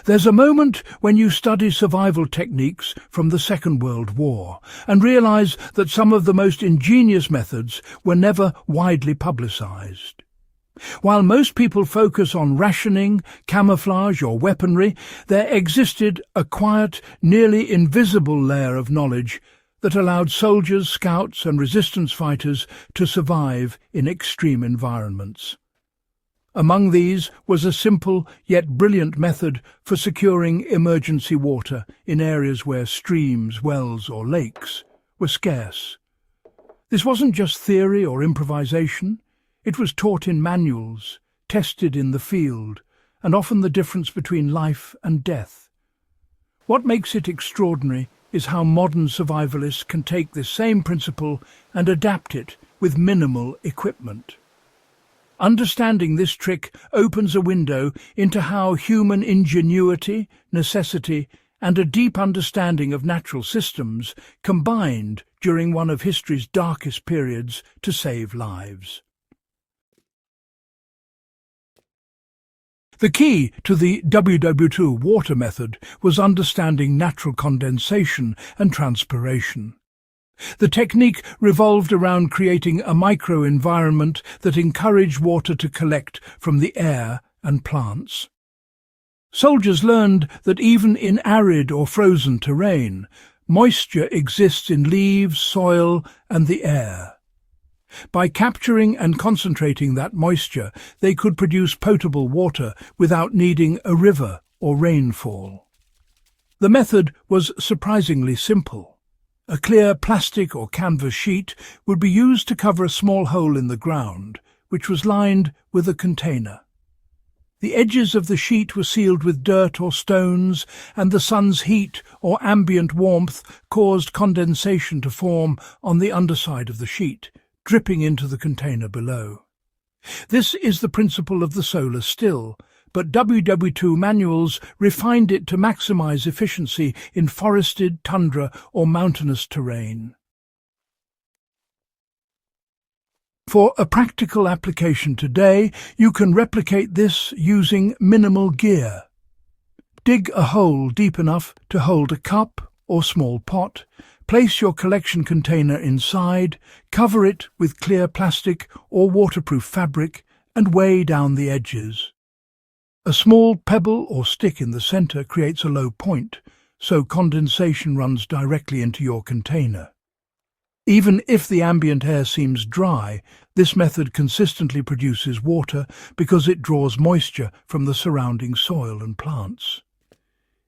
There's a moment when you study survival techniques from the Second World War and realize that some of the most ingenious methods were never widely publicized. While most people focus on rationing, camouflage or weaponry, there existed a quiet, nearly invisible layer of knowledge that allowed soldiers, scouts and resistance fighters to survive in extreme environments. Among these was a simple yet brilliant method for securing emergency water in areas where streams, wells or lakes were scarce. This wasn't just theory or improvisation. It was taught in manuals, tested in the field, and often the difference between life and death. What makes it extraordinary is how modern survivalists can take this same principle and adapt it with minimal equipment. Understanding this trick opens a window into how human ingenuity, necessity, and a deep understanding of natural systems combined during one of history's darkest periods to save lives. The key to the WWII water method was understanding natural condensation and transpiration. The technique revolved around creating a microenvironment that encouraged water to collect from the air and plants. Soldiers learned that even in arid or frozen terrain, moisture exists in leaves, soil, and the air. By capturing and concentrating that moisture, they could produce potable water without needing a river or rainfall. The method was surprisingly simple. A clear plastic or canvas sheet would be used to cover a small hole in the ground, which was lined with a container. The edges of the sheet were sealed with dirt or stones, and the sun's heat or ambient warmth caused condensation to form on the underside of the sheet, dripping into the container below. This is the principle of the solar still, but WWII manuals refined it to maximize efficiency in forested, tundra or mountainous terrain. For a practical application today, you can replicate this using minimal gear. Dig a hole deep enough to hold a cup or small pot, place your collection container inside, cover it with clear plastic or waterproof fabric, and weigh down the edges. A small pebble or stick in the center creates a low point, so condensation runs directly into your container. Even if the ambient air seems dry, this method consistently produces water because it draws moisture from the surrounding soil and plants.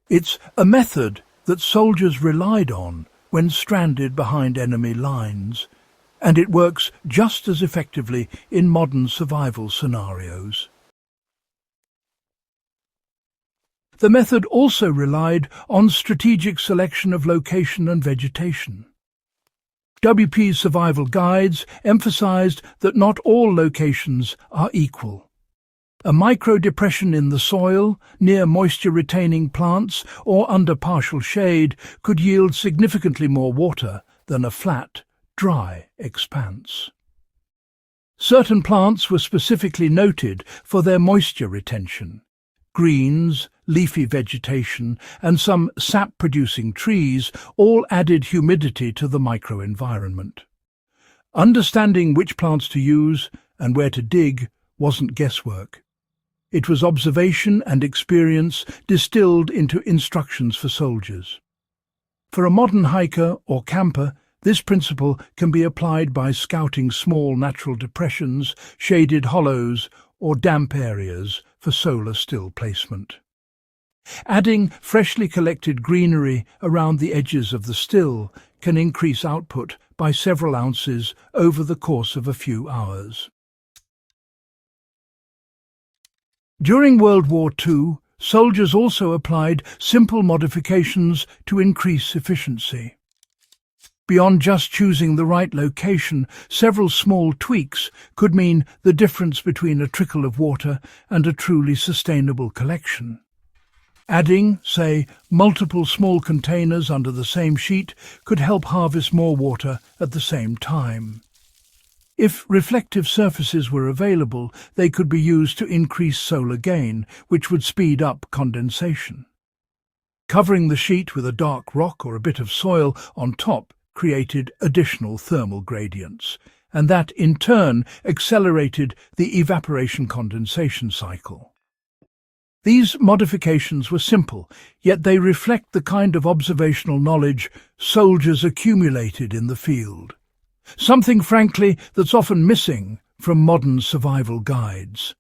It's a method that soldiers relied on when stranded behind enemy lines, and it works just as effectively in modern survival scenarios. The method also relied on strategic selection of location and vegetation. WP's survival guides emphasized that not all locations are equal. A micro-depression in the soil, near moisture-retaining plants, or under partial shade could yield significantly more water than a flat, dry expanse. Certain plants were specifically noted for their moisture retention. Greens, leafy vegetation, and some sap-producing trees all added humidity to the microenvironment. Understanding which plants to use and where to dig wasn't guesswork. It was observation and experience distilled into instructions for soldiers. For a modern hiker or camper, this principle can be applied by scouting small natural depressions, shaded hollows, or damp areas for solar still placement. Adding freshly collected greenery around the edges of the still can increase output by several ounces over the course of a few hours. During World War II, soldiers also applied simple modifications to increase efficiency. Beyond just choosing the right location, several small tweaks could mean the difference between a trickle of water and a truly sustainable collection. Adding, say, multiple small containers under the same sheet could help harvest more water at the same time. If reflective surfaces were available, they could be used to increase solar gain, which would speed up condensation. Covering the sheet with a dark rock or a bit of soil on top created additional thermal gradients, and that in turn accelerated the evaporation-condensation cycle. These modifications were simple, yet they reflect the kind of observational knowledge soldiers accumulated in the field. Something, frankly, that's often missing from modern survival guides.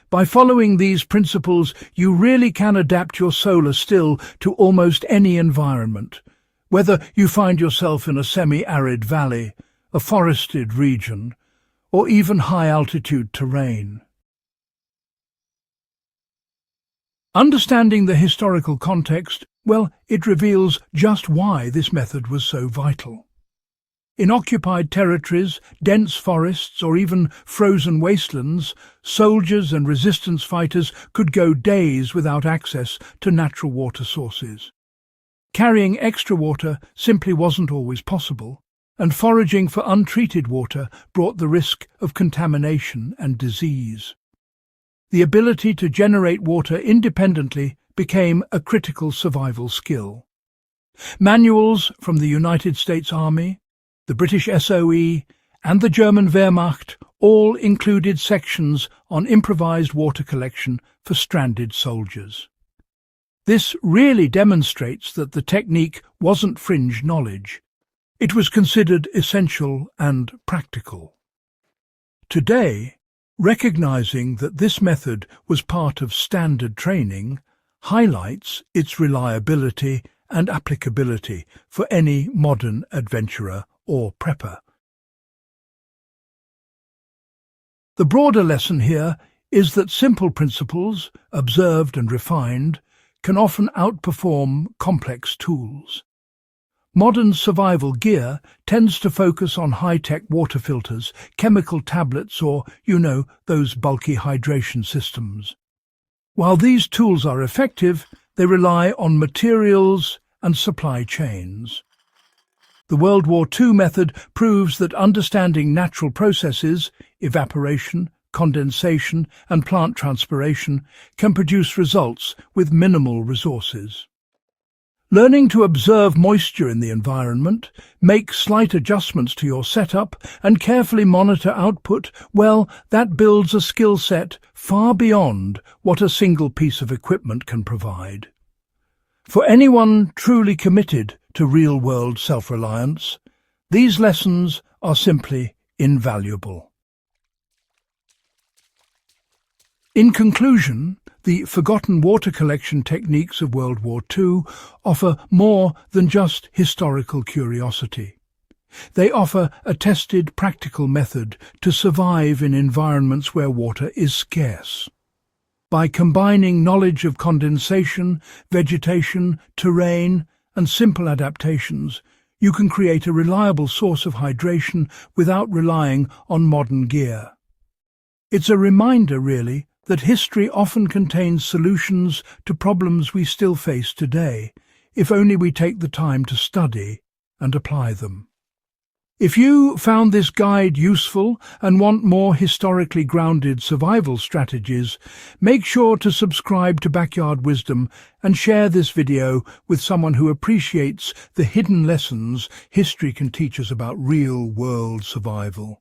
By following these principles, you really can adapt your solar still to almost any environment, whether you find yourself in a semi-arid valley, a forested region, or even high-altitude terrain. Understanding the historical context, well, it reveals just why this method was so vital. In occupied territories, dense forests, or even frozen wastelands, soldiers and resistance fighters could go days without access to natural water sources. Carrying extra water simply wasn't always possible, and foraging for untreated water brought the risk of contamination and disease. The ability to generate water independently became a critical survival skill. Manuals from the United States Army, the British SOE, and the German Wehrmacht all included sections on improvised water collection for stranded soldiers. This really demonstrates that the technique wasn't fringe knowledge. It was considered essential and practical. Today, recognizing that this method was part of standard training highlights its reliability and applicability for any modern adventurer or prepper. The broader lesson here is that simple principles, observed and refined, can often outperform complex tools. Modern survival gear tends to focus on high-tech water filters, chemical tablets, or, those bulky hydration systems. While these tools are effective, they rely on materials and supply chains. The World War II method proves that understanding natural processes, evaporation, condensation, and plant transpiration, can produce results with minimal resources. Learning to observe moisture in the environment, make slight adjustments to your setup, and carefully monitor output, well, that builds a skill set far beyond what a single piece of equipment can provide. For anyone truly committed to real-world self-reliance, these lessons are simply invaluable. In conclusion, the forgotten water collection techniques of World War II offer more than just historical curiosity. They offer a tested, practical method to survive in environments where water is scarce. By combining knowledge of condensation, vegetation, terrain, and simple adaptations, you can create a reliable source of hydration without relying on modern gear. It's a reminder, really, that history often contains solutions to problems we still face today, if only we take the time to study and apply them. If you found this guide useful and want more historically grounded survival strategies, make sure to subscribe to Backyard Wisdom and share this video with someone who appreciates the hidden lessons history can teach us about real-world survival.